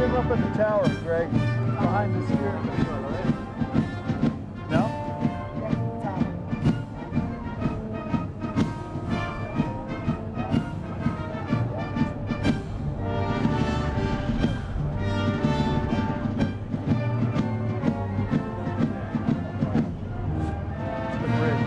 Up in the tower, Greg, behind the steering wheel, right? No? It's the bridge.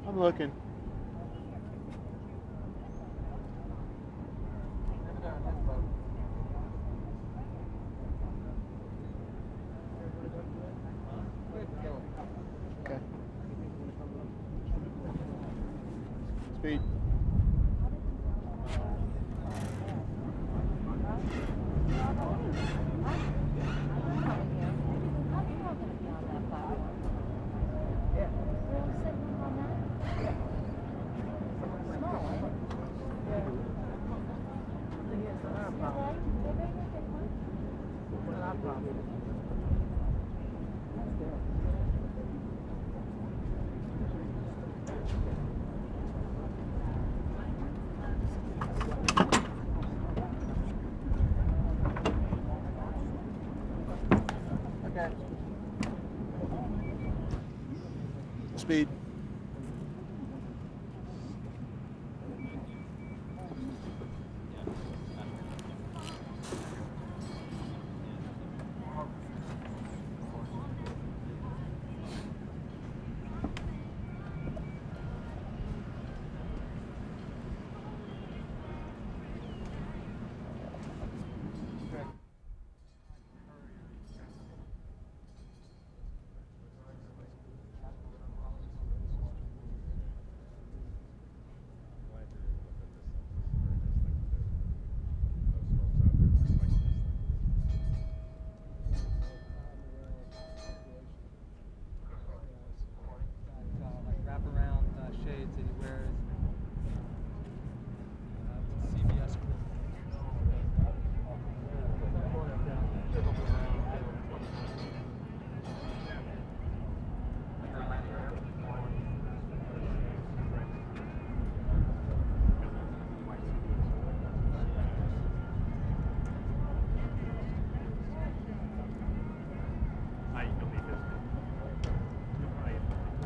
I'm looking. Okay. Speed. Okay. Speed.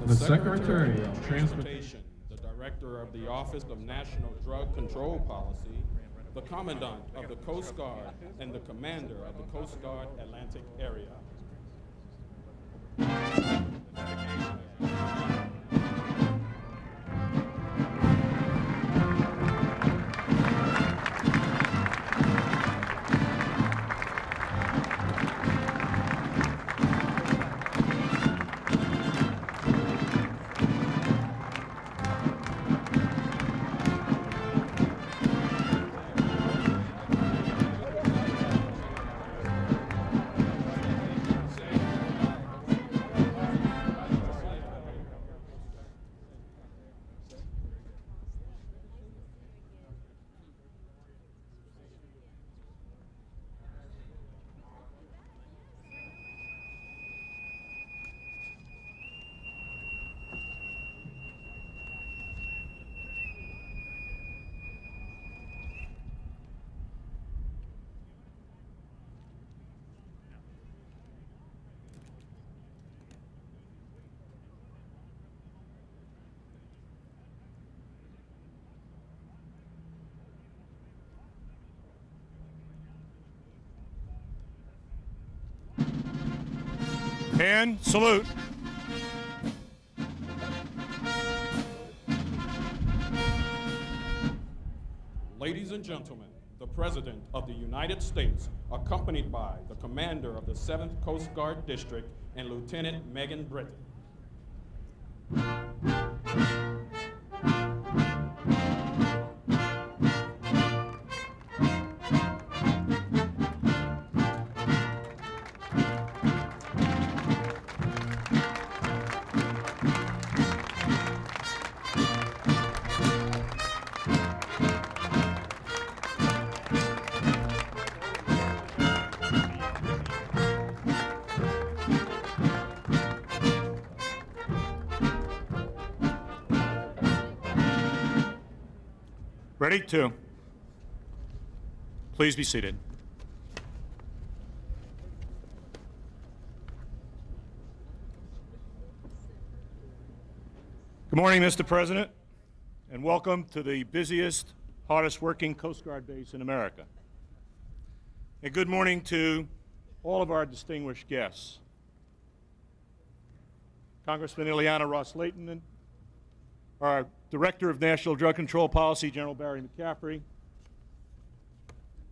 The Secretary of Transportation, the Director of the Office of National Drug Control Policy, the Commandant of the Coast Guard, and the Commander of the Coast Guard Atlantic Area. And salute. Ladies and gentlemen, the President of the United States, accompanied by the Commander of the 7th Coast Guard District and Lieutenant Megan Britton. Ready? Two. Please be seated. Good morning, Mr. President, and welcome to the busiest, hardest working Coast Guard base in America. And good morning to all of our distinguished guests. Congressman Ileana Ross-Layton, our Director of National Drug Control Policy, General Barry Mccaffrey,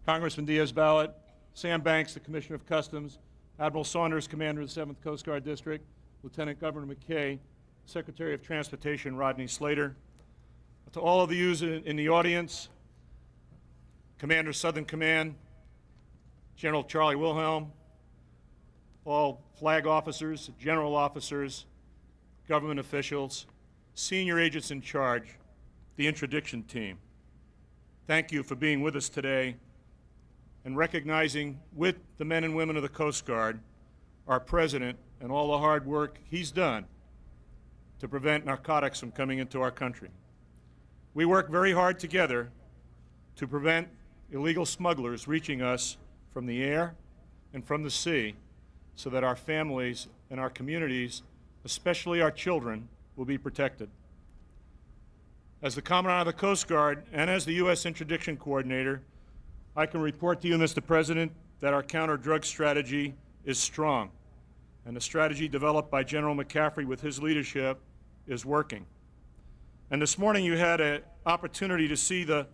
Congressman Diaz-Balart, Sam Banks, the Commissioner of Customs, Admiral Saunders, Commander of the 7th Coast Guard District, Lieutenant Governor Mckay, Secretary of Transportation Rodney Slater. To all of you in the audience, Commander Southern Command, General Charlie Wilhelm, all flag officers, general officers, government officials, senior agents in charge, the interdiction team. Thank you for being with us today and recognizing with the men and women of the Coast Guard, our President, and all the hard work he's done to prevent narcotics from coming into our country. We work very hard together to prevent illegal smugglers reaching us from the air and from the sea so that our families and our communities, especially our children, will be protected. As the Commandant of the Coast Guard and as the U.S. Interdiction Coordinator, I can report to you, Mr. President, that our counter-drug strategy is strong, and the strategy developed by General Mccaffrey with his leadership is working. And this morning you had an opportunity to see the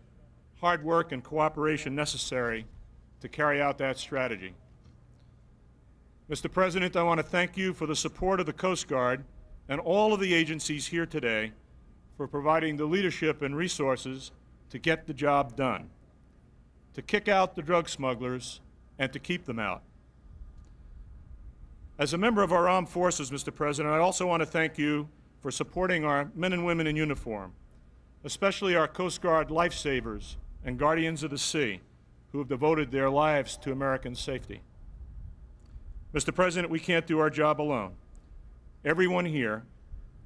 hard work and cooperation necessary to carry out that strategy. Mr. President, I want to thank you for the support of the Coast Guard and all of the agencies here today for providing the leadership and resources to get the job done, to kick out the drug smugglers and to keep them out. As a member of our armed forces, Mr. President, I also want to thank you for supporting our men and women in uniform, especially our Coast Guard lifesavers and guardians of the sea who have devoted their lives to American safety. Mr. President, we can't do our job alone. Everyone here,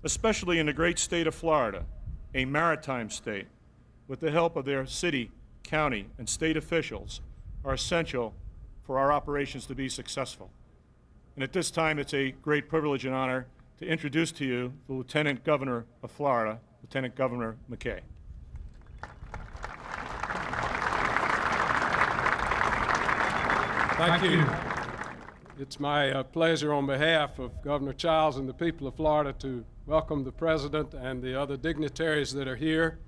especially in the great state of Florida, a maritime state, with the help of their city, county, and state officials, are essential for our operations to be successful. And at this time, it's a great privilege and honor to introduce to you the Lieutenant Governor of Florida, Lieutenant Governor Mckay. Thank you. It's my pleasure on behalf of Governor Childs and the people of Florida to welcome the President and the other dignitaries that are here.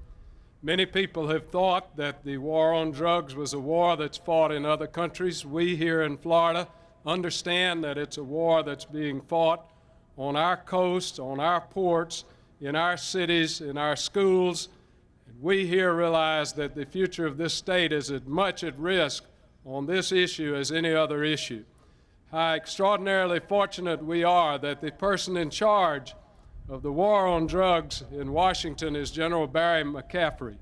Many people have thought that the war on drugs was a war that's fought in other countries. We here in Florida understand that it's a war that's being fought on our coast, on our ports, in our cities, in our schools. And we here realize that the future of this state is as much at risk on this issue as any other issue. How extraordinarily fortunate we are that the person in charge of the war on drugs in Washington is General Barry Mccaffrey.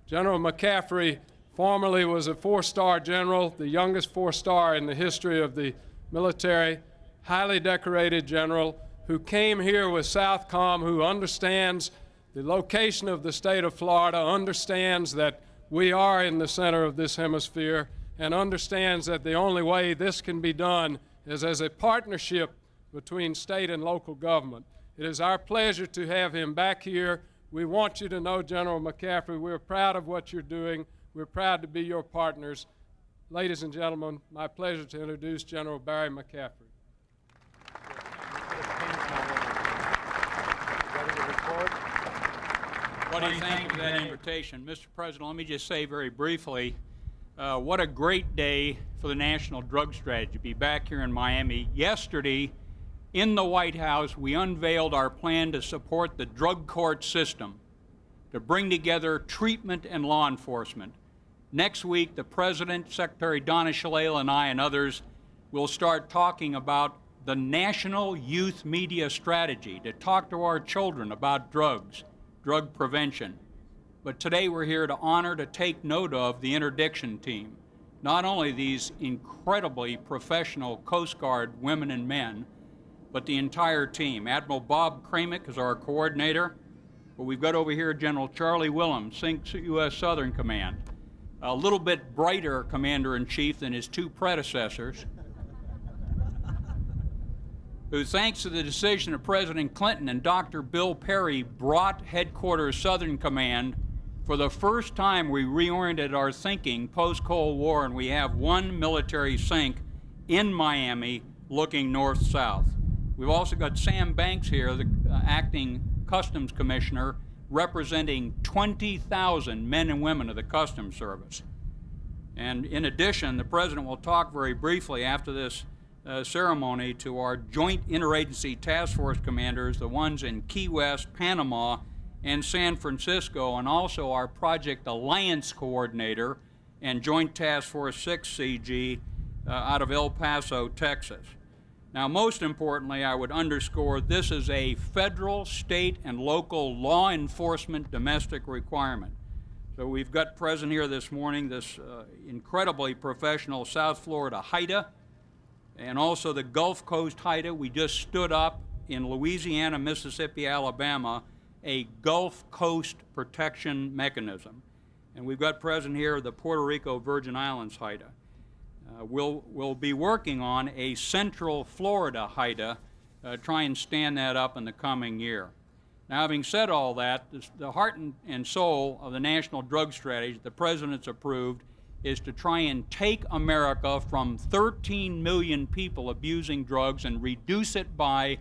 General Mccaffrey formerly was a four-star general, the youngest four-star in the history of the military, highly decorated general who came here with Southcom, who understands the location of the state of Florida, understands that we are in the center of this hemisphere, and understands that the only way this can be done is as a partnership between state and local government. It is our pleasure to have him back here. We want you to know, General Mccaffrey, we're proud of what you're doing. We're proud to be your partners. Ladies and gentlemen, my pleasure to introduce General Barry Mccaffrey. What do you think of that invitation? Mr. President, let me just say very briefly, what a great day for the National Drug Strategy to be back here in Miami. Yesterday, in the White House, we unveiled our plan to support the drug court system, to bring together treatment and law enforcement. Next week, the President, Secretary Donna Shalala, and I and others will start talking about the National Youth Media Strategy to talk to our children about drugs, drug prevention. But today we're here to honor, to take note of the interdiction team. Not only these incredibly professional Coast Guard women and men, but the entire team. Admiral Bob Kramick is our coordinator, but we've got over here General Charlie Willems, U.S. Southern Command, a little bit brighter commander-in-chief than his two predecessors, who, thanks to the decision of President Clinton and Dr. Bill Perry, brought Headquarters Southern Command. For the first time, we reoriented our thinking post-Cold War, and we have one military sink in Miami looking north-south. We've also got Sam Banks here, the acting Customs Commissioner, representing 20,000 men and women of the Customs Service. And in addition, the President will talk very briefly after this ceremony to our joint interagency task force commanders, the ones in Key West, Panama, and San Francisco, and also our Project Alliance Coordinator and Joint Task Force 6 CG out of El Paso, Texas. Now, most importantly, I would underscore this is a federal, state, and local law enforcement domestic requirement. So we've got present here this morning this incredibly professional South Florida HIDA, and also the Gulf Coast HIDA. We just stood up in Louisiana, Mississippi, Alabama, a Gulf Coast protection mechanism. And we've got present here the Puerto Rico Virgin Islands HIDA. We'll be working on a Central Florida HIDA, try and stand that up in the coming year. Now, having said all that, the heart and soul of the National Drug Strategy the President's approved is to try and take America from 13 million people abusing drugs and reduce it by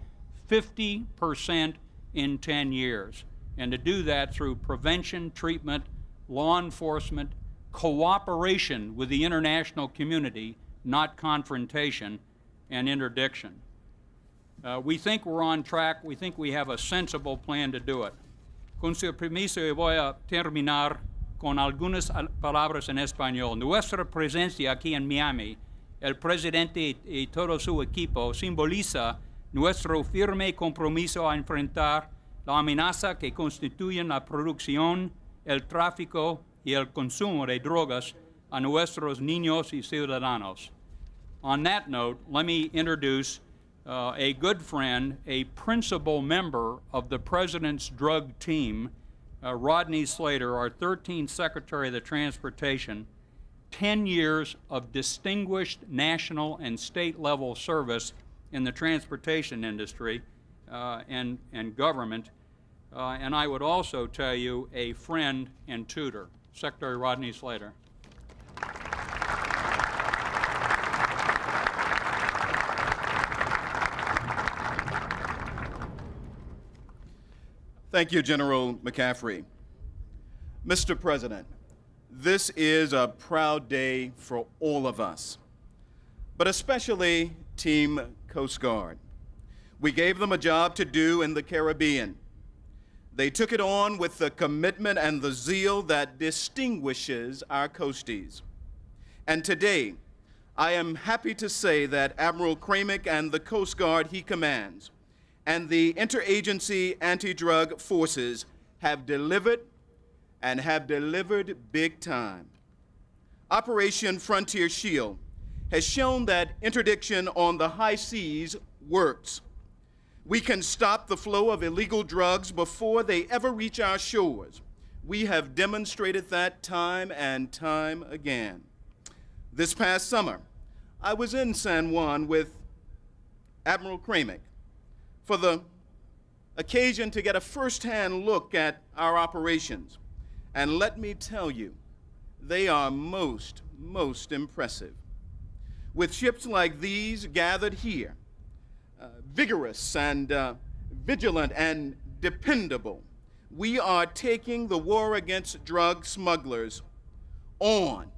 50% in 10 years. And to do that through prevention, treatment, law enforcement, cooperation with the international community, not confrontation, and interdiction. We think we're on track. We think we have a sensible plan to do it. Con su permiso, voy a terminar con algunas palabras en español. Nuestra presencia aquí en Miami, el presidente y todo su equipo, simboliza nuestro firme compromiso a enfrentar la amenaza que constituyen la producción, el tráfico y el consumo de drogas a nuestros niños y ciudadanos. On that note, let me introduce a good friend, a principal member of the President's drug team, Rodney Slater, our 13th Secretary of the Transportation, 10 years of distinguished national and state level service in the transportation industry and government. and I would also tell you, a friend and tutor, Secretary Rodney Slater. Thank you, General McCaffrey. Mr. President, this is a proud day for all of us, but especially Team Coast Guard. We gave them a job to do in the Caribbean. They took it on with the commitment and the zeal that distinguishes our coasties. And today, I am happy to say that Admiral Kramick and the Coast Guard he commands and the interagency anti-drug forces have delivered and have delivered big time. Operation Frontier Shield has shown that interdiction on the high seas works. We can stop the flow of illegal drugs before they ever reach our shores. We have demonstrated that time and time again. This past summer, I was in San Juan with Admiral Kramick for the occasion to get a first-hand look at our operations. And let me tell you, they are most impressive. With ships like these gathered here, vigorous and vigilant and dependable, we are taking the war against drug smugglers on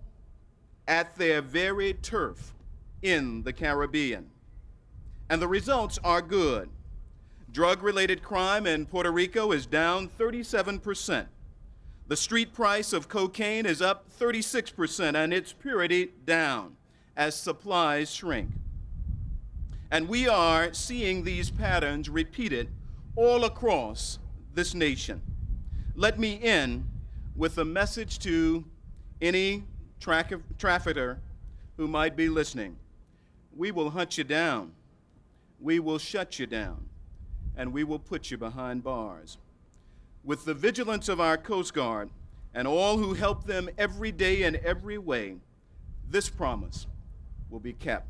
at their very turf in the Caribbean. And the results are good. Drug-related crime in Puerto Rico is down 37%. The street price of cocaine is up 36% and its purity down as supplies shrink. And we are seeing these patterns repeated all across this nation. Let me end with a message to any trafficker who might be listening. We will hunt you down. We will shut you down. And we will put you behind bars. With the vigilance of our Coast Guard and all who help them every day in every way, this promise will be kept.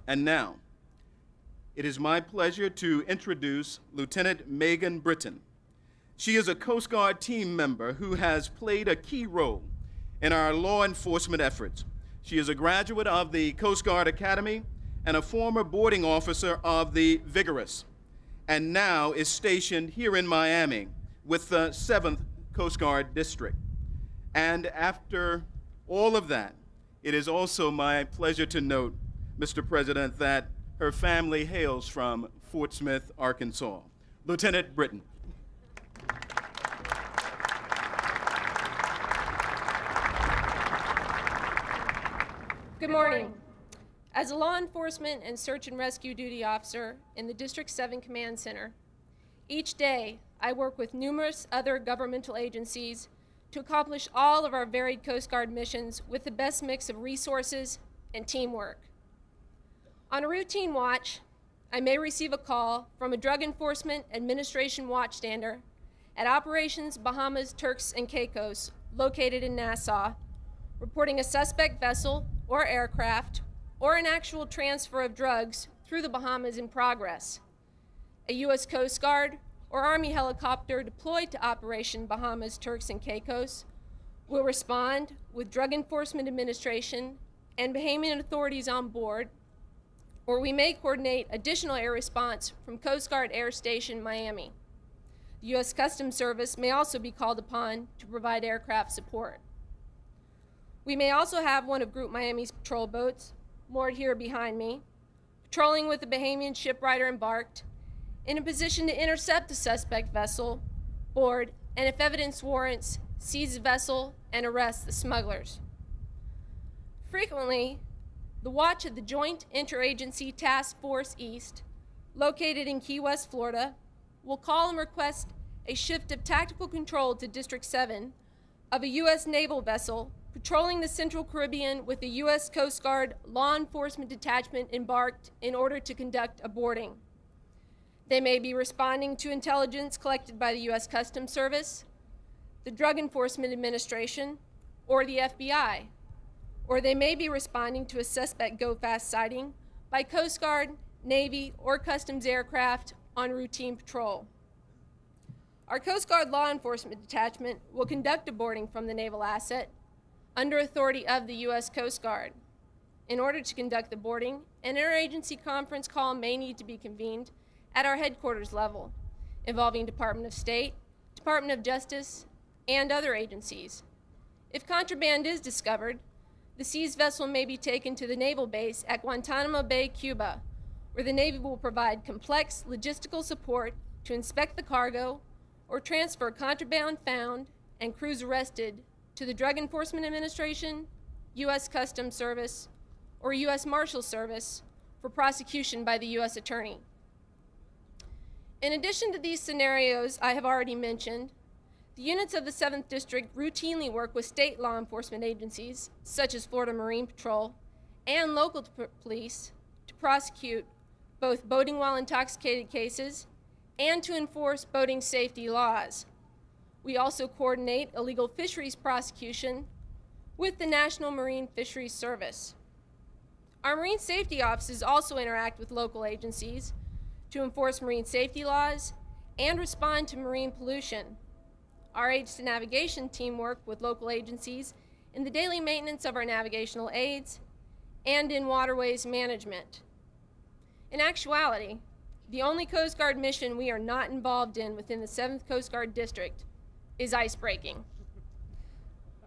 And now, it is my pleasure to introduce Lieutenant Megan Britton. She is a Coast Guard team member who has played a key role in our law enforcement efforts. She is a graduate of the Coast Guard Academy and a former boarding officer of the Vigorous, and now is stationed here in Miami with the 7th Coast Guard District. And after all of that, it is also my pleasure to note, Mr. President, that her family hails from Fort Smith, Arkansas. Lieutenant Britton. Good morning. As a law enforcement and search and rescue duty officer in the District 7 Command Center, each day I work with numerous other governmental agencies to accomplish all of our varied Coast Guard missions with the best mix of resources and teamwork. On a routine watch, I may receive a call from a Drug Enforcement Administration watchstander at Operations Bahamas, Turks and Caicos, located in Nassau, reporting a suspect vessel or aircraft or an actual transfer of drugs through the Bahamas in progress. A U.S. Coast Guard or Army helicopter deployed to Operation Bahamas, Turks and Caicos will respond with Drug Enforcement Administration and Bahamian authorities on board, or we may coordinate additional air response from Coast Guard Air Station Miami. The U.S. Customs Service may also be called upon to provide aircraft support. We may also have one of Group Miami's patrol boats, moored here behind me, patrolling with a Bahamian shipwrighter embarked, in a position to intercept the suspect vessel, board, and if evidence warrants, seize the vessel and arrest the smugglers. Frequently, the watch of the Joint Interagency Task Force East, located in Key West, Florida, will call and request a shift of tactical control to District 7 of a U.S. naval vessel patrolling the Central Caribbean with a U.S. Coast Guard law enforcement detachment embarked in order to conduct a boarding. They may be responding to intelligence collected by the U.S. Customs Service, the Drug Enforcement Administration, or the FBI, or they may be responding to a suspect go-fast sighting by Coast Guard, Navy, or Customs aircraft on routine patrol. Our Coast Guard Law Enforcement Detachment will conduct a boarding from the naval asset under authority of the U.S. Coast Guard. In order to conduct the boarding, an interagency conference call may need to be convened at our headquarters level, involving Department of State, Department of Justice, and other agencies. If contraband is discovered, the seized vessel may be taken to the naval base at Guantanamo Bay, Cuba, where the Navy will provide complex logistical support to inspect the cargo or transfer contraband found and crews arrested to the Drug Enforcement Administration, U.S. Customs Service, or U.S. Marshals Service for prosecution by the U.S. Attorney. In addition to these scenarios I have already mentioned, the units of the 7th District routinely work with state law enforcement agencies, such as Florida Marine Patrol, and local police to prosecute both boating while intoxicated cases and to enforce boating safety laws. We also coordinate illegal fisheries prosecution with the National Marine Fisheries Service. Our marine safety offices also interact with local agencies to enforce marine safety laws and respond to marine pollution. Our aids to navigation team work with local agencies in the daily maintenance of our navigational aids and in waterways management. In actuality, the only Coast Guard mission we are not involved in within the 7th Coast Guard District is icebreaking.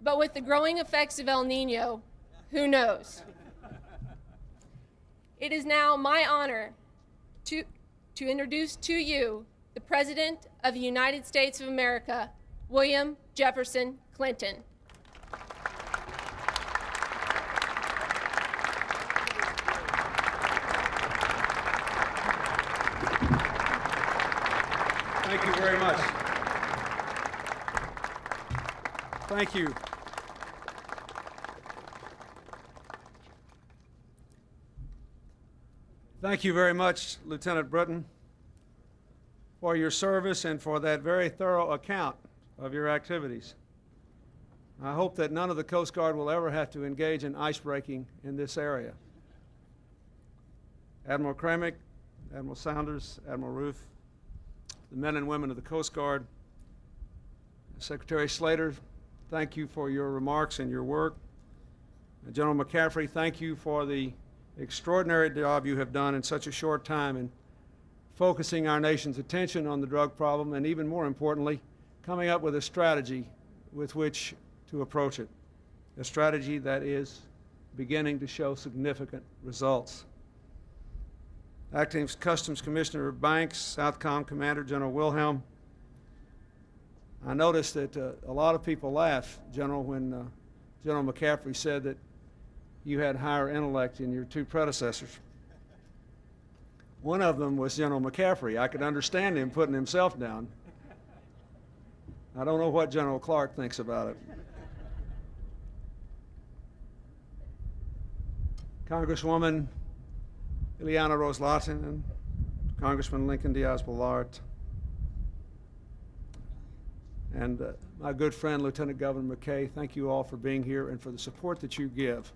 But with the growing effects of El Nino, who knows? It is now my honor to introduce to you the President of the United States of America, William Jefferson Clinton. Thank you very much. Thank you. Thank you very much, Lieutenant Britton, for your service and for that very thorough account of your activities. I hope that none of the Coast Guard will ever have to engage in icebreaking in this area. Admiral Kramick, Admiral Saunders, Admiral Roof, the men and women of the Coast Guard, Secretary Slater, thank you for your remarks and your work. General Mccaffrey, thank you for the extraordinary job you have done in such a short time in focusing our nation's attention on the drug problem and, even more importantly, coming up with a strategy with which to approach it, a strategy that is beginning to show significant results. Acting Customs Commissioner Banks, Southcom Commander General Wilhelm, I noticed that a lot of people laughed, General, when General Mccaffrey said that you had higher intellect than your two predecessors. One of them was General Mccaffrey. I could understand him putting himself down. I don't know what General Clark thinks about it. Congresswoman Ileana Rose-Lawton and Congressman Lincoln Diaz-Balart, and my good friend Lieutenant Governor Mckay, thank you all for being here and for the support that you give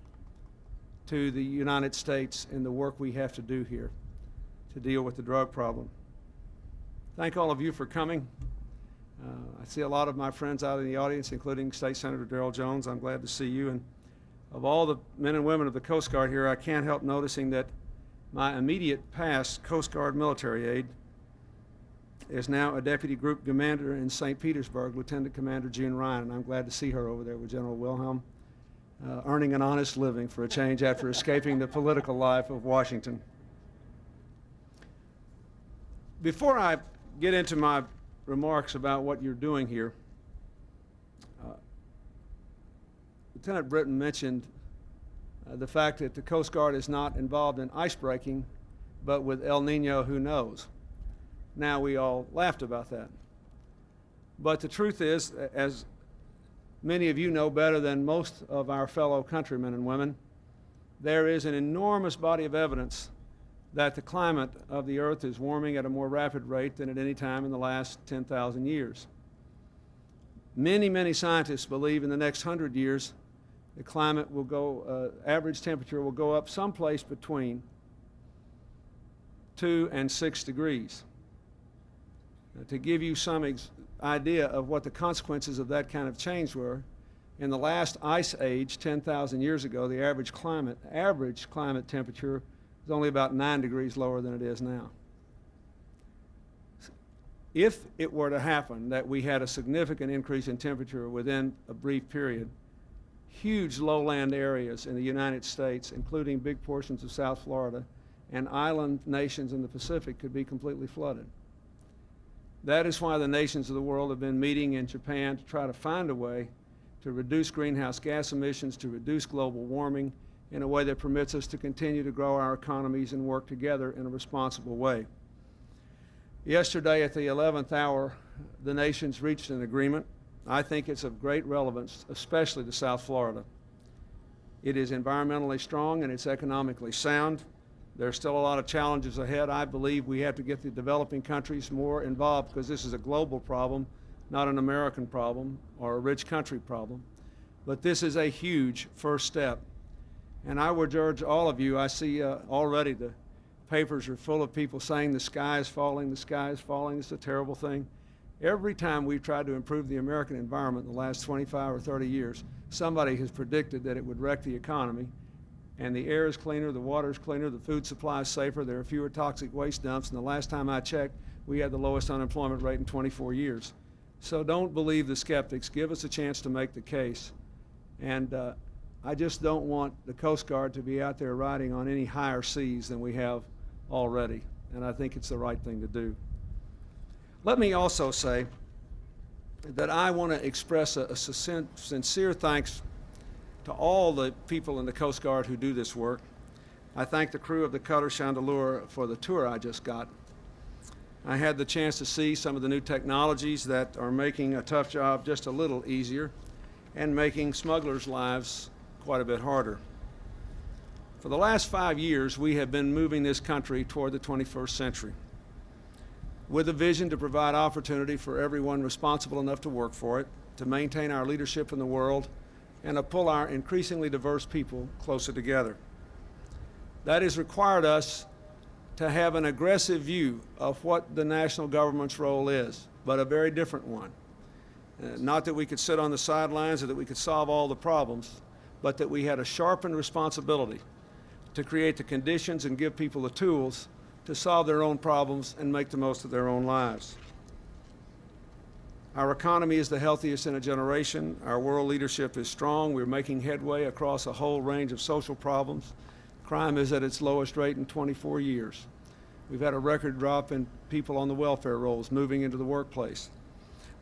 to the United States in the work we have to do here to deal with the drug problem. Thank all of you for coming. I see a lot of my friends out in the audience, including State Senator Darrell Jones. I'm glad to see you. And of all the men and women of the Coast Guard here, I can't help noticing that my immediate past Coast Guard military aide is now a deputy group commander in St. Petersburg, Lieutenant Commander June Ryan, and I'm glad to see her over there with General Wilhelm, earning an honest living for a change after escaping the political life of Washington. Before I get into my remarks about what you're doing here, Lieutenant Britton mentioned the fact that the Coast Guard is not involved in icebreaking, but with El Nino, who knows? Now, we all laughed about that. But the truth is, as many of you know better than most of our fellow countrymen and women, there is an enormous body of evidence that the climate of the Earth is warming at a more rapid rate than at any time in the last 10,000 years. Many, many scientists believe in the next 100 years the climate will go, average temperature will go up someplace between 2 and 6 degrees. To give you some idea of what the consequences of that kind of change were, in the last ice age, 10,000 years ago, the average climate temperature was only about 9 degrees lower than it is now. If it were to happen that we had a significant increase in temperature within a brief period, huge lowland areas in the United States, including big portions of South Florida, and island nations in the Pacific could be completely flooded. That is why the nations of the world have been meeting in Japan to try to find a way to reduce greenhouse gas emissions, to reduce global warming in a way that permits us to continue to grow our economies and work together in a responsible way. Yesterday at the 11th hour, the nations reached an agreement. I think it's of great relevance, especially to South Florida. It is environmentally strong and it's economically sound. There's still a lot of challenges ahead. I believe we have to get the developing countries more involved because this is a global problem, not an American problem or a rich country problem. But this is a huge first step. And I would urge all of you, I see already the papers are full of people saying the sky is falling, it's a terrible thing. Every time we've tried to improve the American environment in the last 25 or 30 years, somebody has predicted that it would wreck the economy. And the air is cleaner, the water is cleaner, the food supply is safer, there are fewer toxic waste dumps, and the last time I checked, we had the lowest unemployment rate in 24 years. So don't believe the skeptics. Give us a chance to make the case. And I just don't want the Coast Guard to be out there riding on any higher seas than we have already. And I think it's the right thing to do. Let me also say that I want to express a sincere thanks to all the people in the Coast Guard who do this work. I thank the crew of the cutter Chandelure for the tour I just got. I had the chance to see some of the new technologies that are making a tough job just a little easier and making smugglers' lives quite a bit harder. For the last 5 years, we have been moving this country toward the 21st century with a vision to provide opportunity for everyone responsible enough to work for it, to maintain our leadership in the world, and to pull our increasingly diverse people closer together. That has required us to have an aggressive view of what the national government's role is, but a very different one. Not that we could sit on the sidelines or that we could solve all the problems, but that we had a sharpened responsibility to create the conditions and give people the tools to solve their own problems and make the most of their own lives. Our economy is the healthiest in a generation. Our world leadership is strong. We're making headway across a whole range of social problems. Crime is at its lowest rate in 24 years. We've had a record drop in people on the welfare rolls moving into the workplace.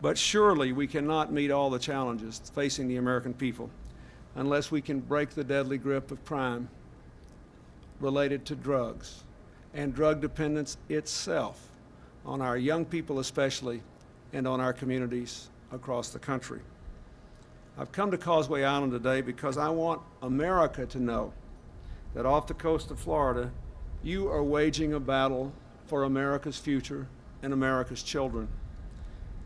But surely we cannot meet all the challenges facing the American people unless we can break the deadly grip of crime related to drugs and drug dependence itself on our young people especially and on our communities across the country. I've come to Causeway Island today because I want America to know that off the coast of Florida, you are waging a battle for America's future and America's children.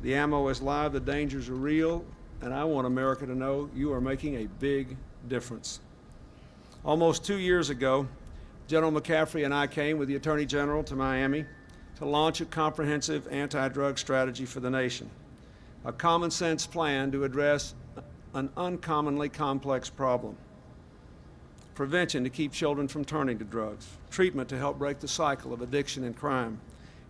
The ammo is live, the dangers are real, and I want America to know you are making a big difference. Almost 2 years ago, General Mccaffrey and I came with the Attorney General to Miami to launch a comprehensive anti-drug strategy for the nation, a common sense plan to address an uncommonly complex problem. Prevention to keep children from turning to drugs, treatment to help break the cycle of addiction and crime,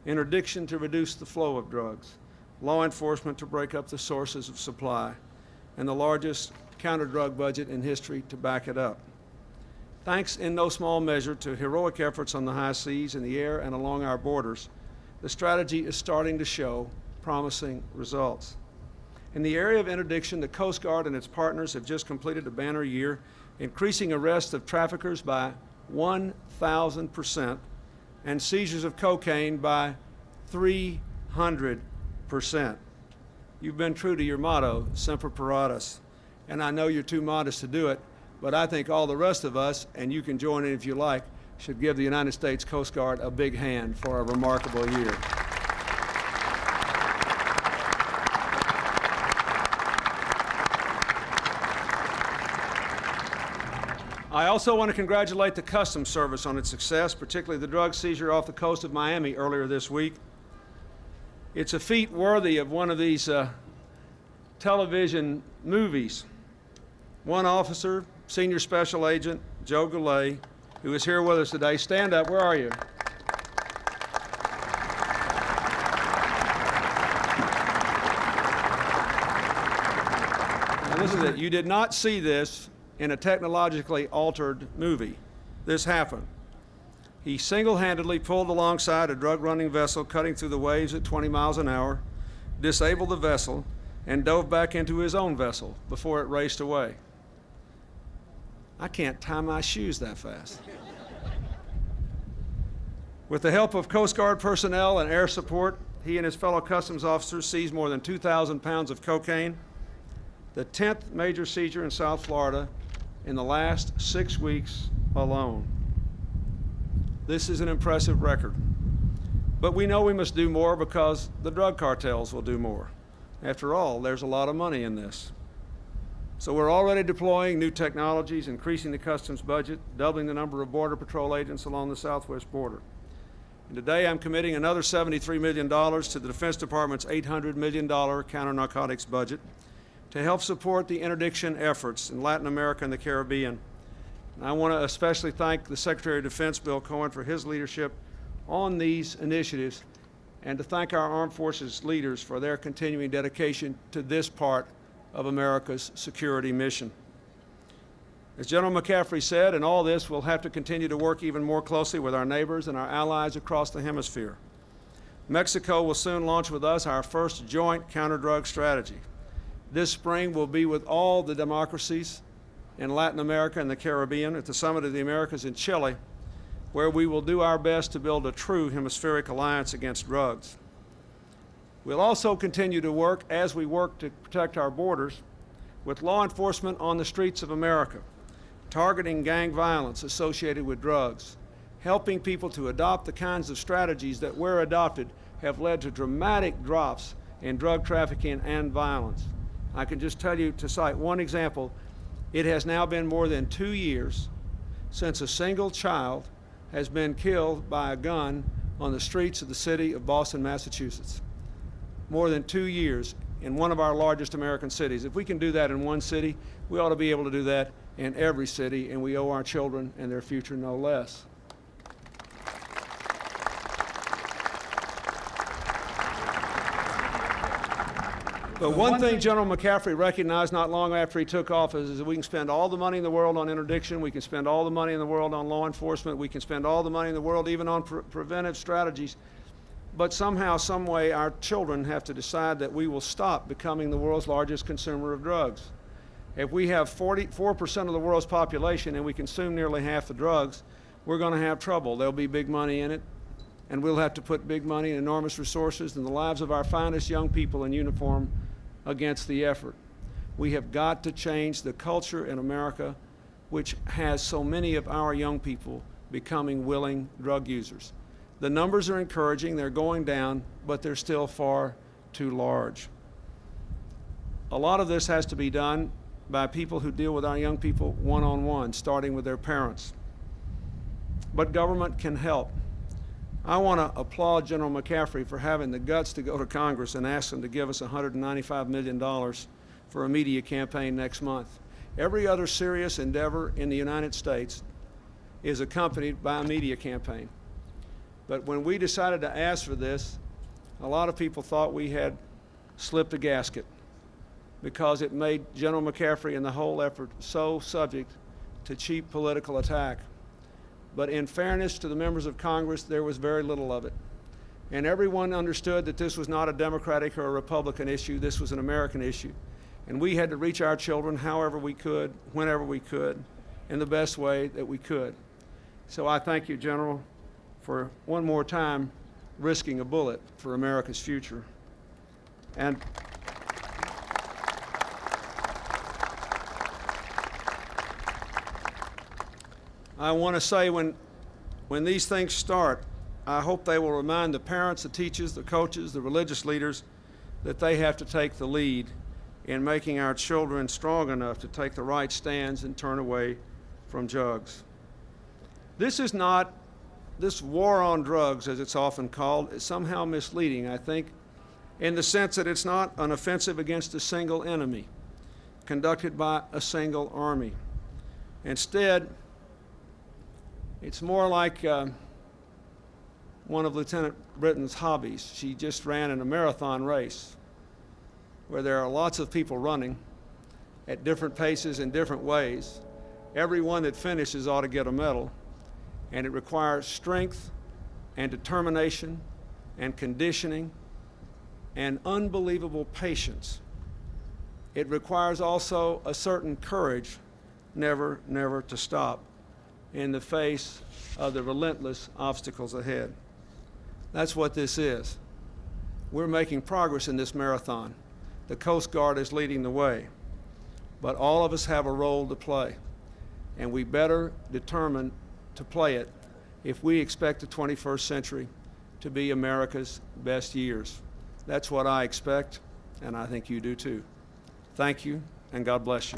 interdiction to reduce the flow of drugs, law enforcement to break up the sources of supply, and the largest counter-drug budget in history to back it up. Thanks in no small measure to heroic efforts on the high seas, in the air, and along our borders, the strategy is starting to show promising results. In the area of interdiction, the Coast Guard and its partners have just completed a banner year, increasing arrests of traffickers by 1,000% and seizures of cocaine by 300%. You've been true to your motto, Semper Paratus, and I know you're too modest to do it, but I think all the rest of us, and you can join in if you like, should give the United States Coast Guard a big hand for a remarkable year. I also want to congratulate the Customs Service on its success, particularly the drug seizure off the coast of Miami earlier this week. It's a feat worthy of one of these television movies. One officer, Senior Special Agent Joe Goulet, who is here with us today. Stand up. Where are you? Now, this is it. You did not see this in a technologically altered movie. This happened. He single-handedly pulled alongside a drug-running vessel cutting through the waves at 20 miles an hour, disabled the vessel, and dove back into his own vessel before it raced away. I can't tie my shoes that fast. With the help of Coast Guard personnel and air support, he and his fellow customs officers seized more than 2,000 pounds of cocaine, the 10th major seizure in South Florida in the last 6 weeks alone. This is an impressive record. But we know we must do more because the drug cartels will do more. After all, there's a lot of money in this. So we're already deploying new technologies, increasing the customs budget, doubling the number of Border Patrol agents along the southwest border. And today I'm committing another $73 million to the Defense Department's $800 million counter-narcotics budget to help support the interdiction efforts in Latin America and the Caribbean. And I want to especially thank the Secretary of Defense, Bill Cohen, for his leadership on these initiatives, and to thank our armed forces leaders for their continuing dedication to this part of America's security mission. As General Mccaffrey said, in all this, we'll have to continue to work even more closely with our neighbors and our allies across the hemisphere. Mexico will soon launch with us our first joint counter-drug strategy. This spring we'll be with all the democracies in Latin America and the Caribbean at the Summit of the Americas in Chile, where we will do our best to build a true hemispheric alliance against drugs. We'll also continue to work, as we work to protect our borders, with law enforcement on the streets of America, targeting gang violence associated with drugs, helping people to adopt the kinds of strategies that, where adopted, have led to dramatic drops in drug trafficking and violence. I can just tell you, to cite one example, it has now been more than 2 years since a single child has been killed by a gun on the streets of the city of Boston, Massachusetts. More than 2 years in one of our largest American cities. If we can do that in one city, we ought to be able to do that in every city, and we owe our children and their future no less. But one thing General Mccaffrey recognized not long after he took office is that we can spend all the money in the world on interdiction, we can spend all the money in the world on law enforcement, we can spend all the money in the world even on preventive strategies, but somehow, some way, our children have to decide that we will stop becoming the world's largest consumer of drugs. If we have 44% of the world's population and we consume nearly half the drugs, we're going to have trouble. There'll be big money in it, and we'll have to put big money and enormous resources in the lives of our finest young people in uniform against the effort. We have got to change the culture in America, which has so many of our young people becoming willing drug users. The numbers are encouraging, they're going down, but they're still far too large. A lot of this has to be done by people who deal with our young people one-on-one, starting with their parents. But government can help. I want to applaud General Mccaffrey for having the guts to go to Congress and ask them to give us $195 million for a media campaign next month. Every other serious endeavor in the United States is accompanied by a media campaign. But when we decided to ask for this, a lot of people thought we had slipped a gasket because it made General Mccaffrey and the whole effort so subject to cheap political attack. But in fairness to the members of Congress, there was very little of it. And everyone understood that this was not a Democratic or a Republican issue, this was an American issue. And we had to reach our children however we could, whenever we could, in the best way that we could. So I thank you, General, for one more time risking a bullet for America's future. And I want to say when these things start, I hope they will remind the parents, the teachers, the coaches, the religious leaders that they have to take the lead in making our children strong enough to take the right stands and turn away from drugs. This war on drugs, as it's often called, is somehow misleading. I think in the sense that it's not an offensive against a single enemy conducted by a single army. Instead, it's more like one of Lieutenant Britton's hobbies. She just ran in a marathon race where there are lots of people running at different paces in different ways. Everyone that finishes ought to get a medal, and it requires strength and determination and conditioning and unbelievable patience. It requires also a certain courage never to stop in the face of the relentless obstacles ahead. That's what this is. We're making progress in this marathon. The Coast Guard is leading the way, but all of us have a role to play, and we better determine to play it if we expect the 21st century to be America's best years. That's what I expect, and I think you do too. Thank you, and God bless you.